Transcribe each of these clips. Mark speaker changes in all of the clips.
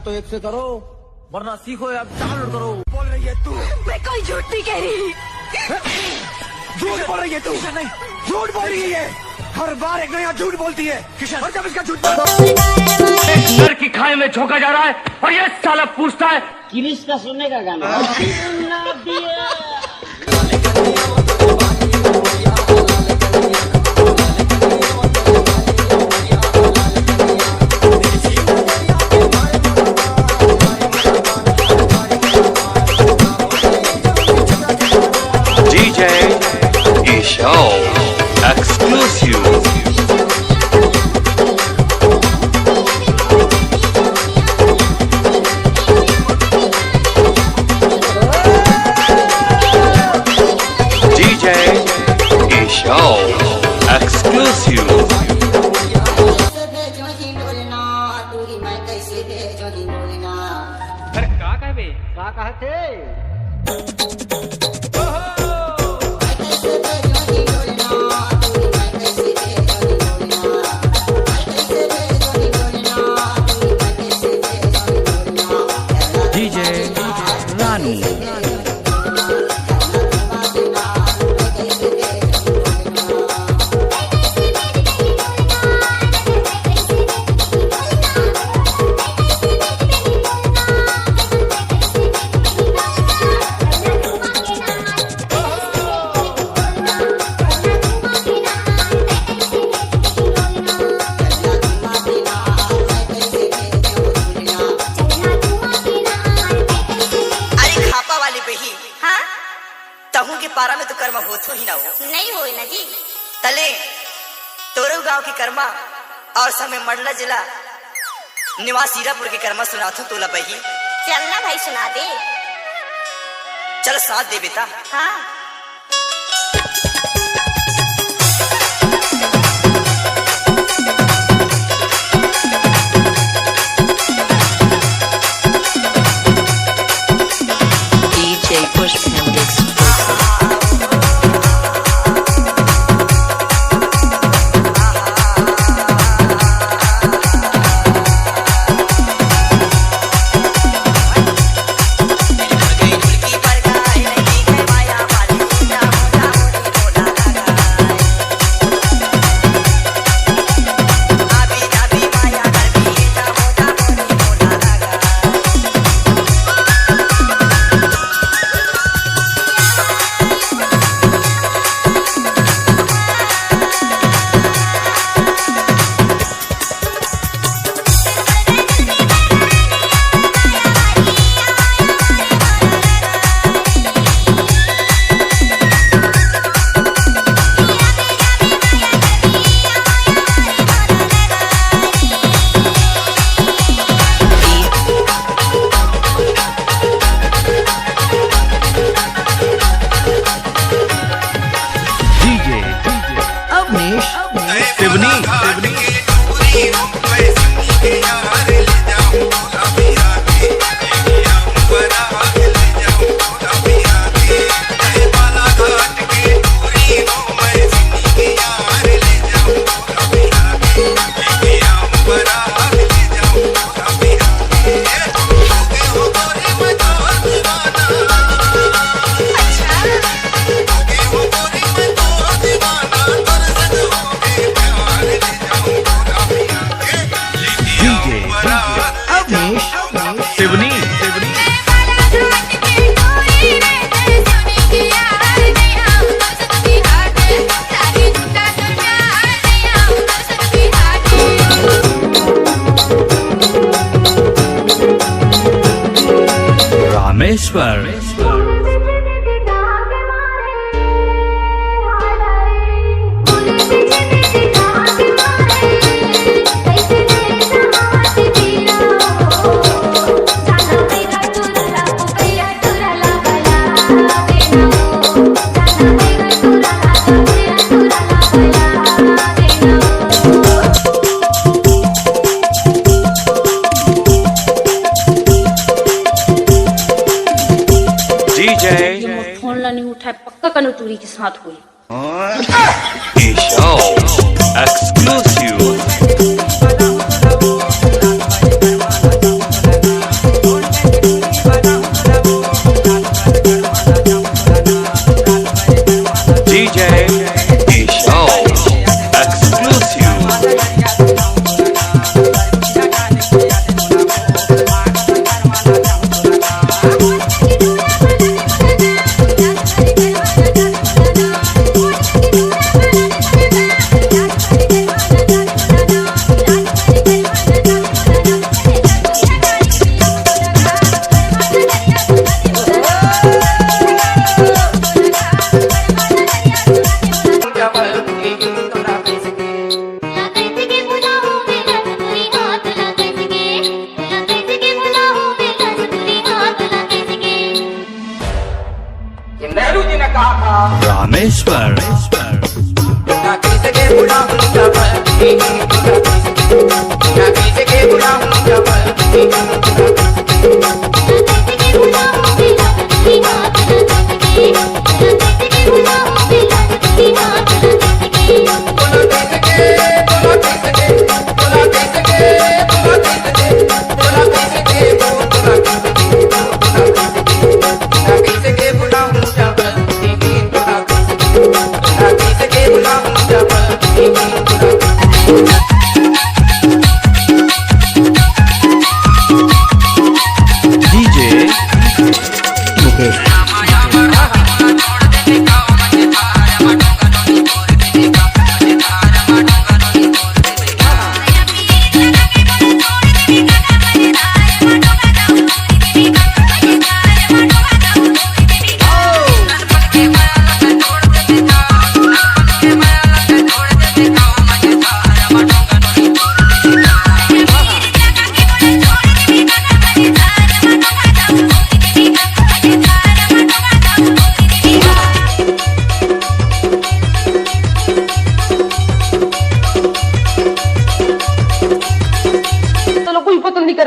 Speaker 1: तो एक से करो वरना सीखो या डाउनलोड करो। बोल रही है तू?
Speaker 2: मैं कोई झूठ नहीं कह रही।
Speaker 1: झूठ बोल रही है तू? नहीं, झूठ बोल रही है। हर बार एक नया झूठ बोलती है किशन। और जब इसका झूठ
Speaker 3: नर की खाई में झोंका जा रहा है और ये साला पूछता है
Speaker 4: किरिश का सुनने का गाना। का कहते
Speaker 5: डीजे रानू।
Speaker 2: तहु के पारा में तो कर्मा होत ही ना हो।
Speaker 6: नहीं हो ना जी।
Speaker 2: तले तोरो गांव की कर्मा और समय मंडला जिला निवास हीरापुर के कर्मा सुनाथो तोला बही।
Speaker 6: चलना भाई सुना दे।
Speaker 2: चल साथ दे बेटा।
Speaker 6: हाँ
Speaker 5: रामेश्वर
Speaker 7: फोन ला नहीं उठाए पक्का कनौतुरी के साथ हुई
Speaker 5: एक्सक्लूसिव रामेश्वर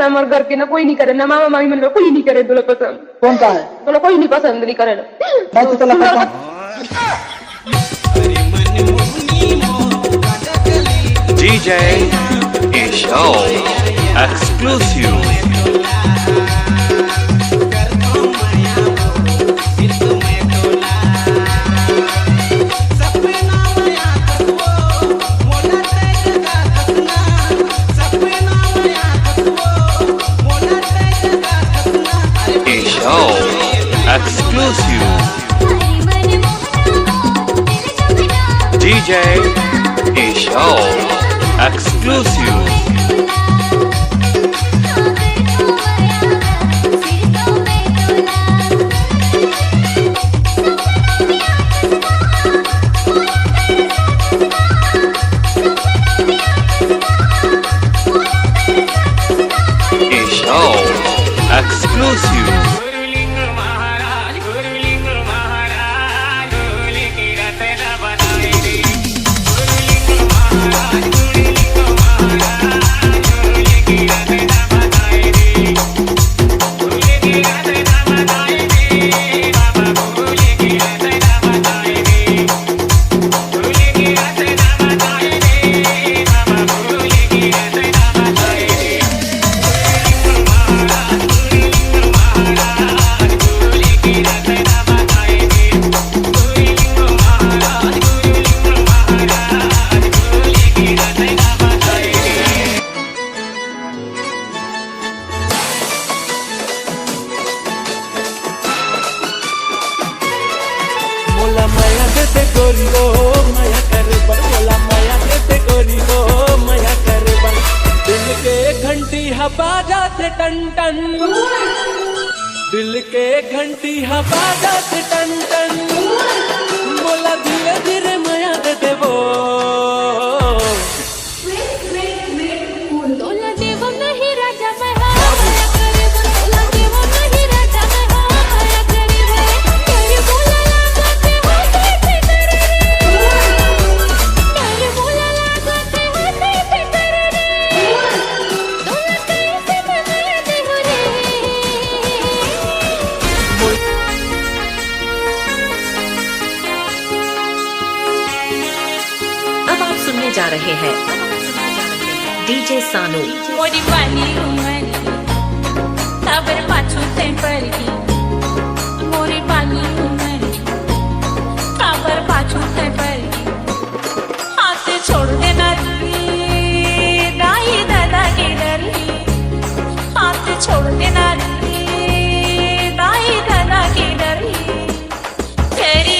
Speaker 7: हमारे घर के ना कोई नहीं करे ना मामा मामी मन में कोई नहीं करे तुला पसंद
Speaker 4: कौन सा है
Speaker 7: तुला कोई नहीं पसंद नहीं करे
Speaker 4: बाकी तो लगा
Speaker 5: DJ Show Exclusive Exclusive DJ Show Exclusive Show Exclusive
Speaker 8: बाजा थे टन टन दिल के घंटी बाजत टन टन बोला धीरे धीरे माया दे देवो
Speaker 7: तोला देव नहीं राजा मैं हाया करे तोला देव नहीं राजा मैं हाया करे तेरे बोला लगाते होते फिकर रे तेरे बोला लगाते होते फिकर रे तोला कैसे बनाया दे हो रे।
Speaker 9: अब आप सुनने जा रहे हैं डीजे सानू।
Speaker 7: मोरी वाली उमर खबर पाछू ते पड़गी मोरी वाली उमर खबर पाछू ते पड़गी हाथ छोड़ देना दाई दादा के डरी हाथ छोड़ देना दाई दादा के डरी तेरी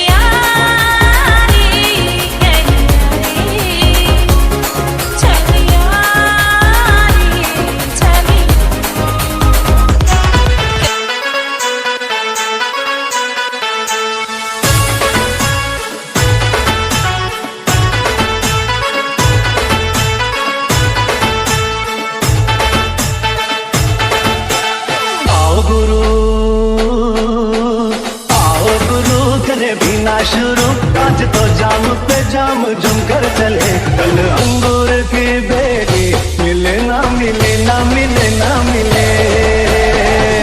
Speaker 1: शुरू आज तो जाम पे जाम जुम कर चले कल अंगूर की बेटी मिले ना मिले ना मिले ना मिले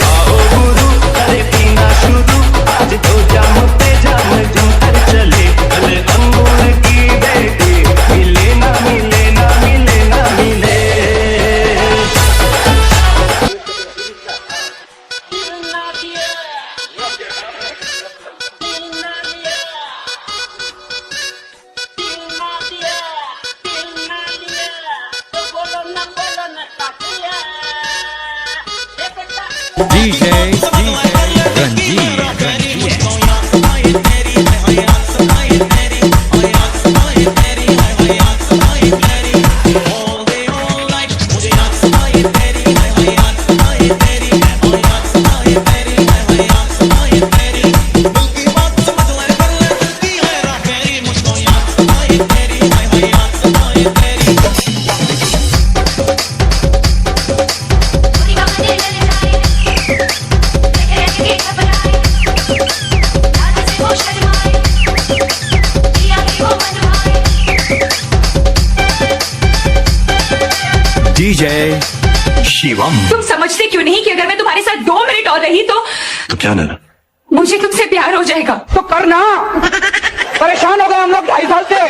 Speaker 1: आओ गुरु करे पीना शुरू आज तो जाम पे जाम जुम कर चले कल अंगूर की बेटी मिले ना मिले ना मिले ना मिले।
Speaker 10: DJ Ranjit DJ Shivam.
Speaker 11: तुम समझते क्यों नहीं कि अगर मैं तुम्हारे साथ 2 मिनट और रही तो
Speaker 5: क्या नैना?
Speaker 11: मुझे तुमसे प्यार हो जाएगा।
Speaker 1: तो करना परेशान हो गए हम लोग 2.5 साल से।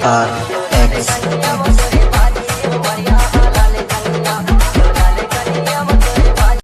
Speaker 12: AR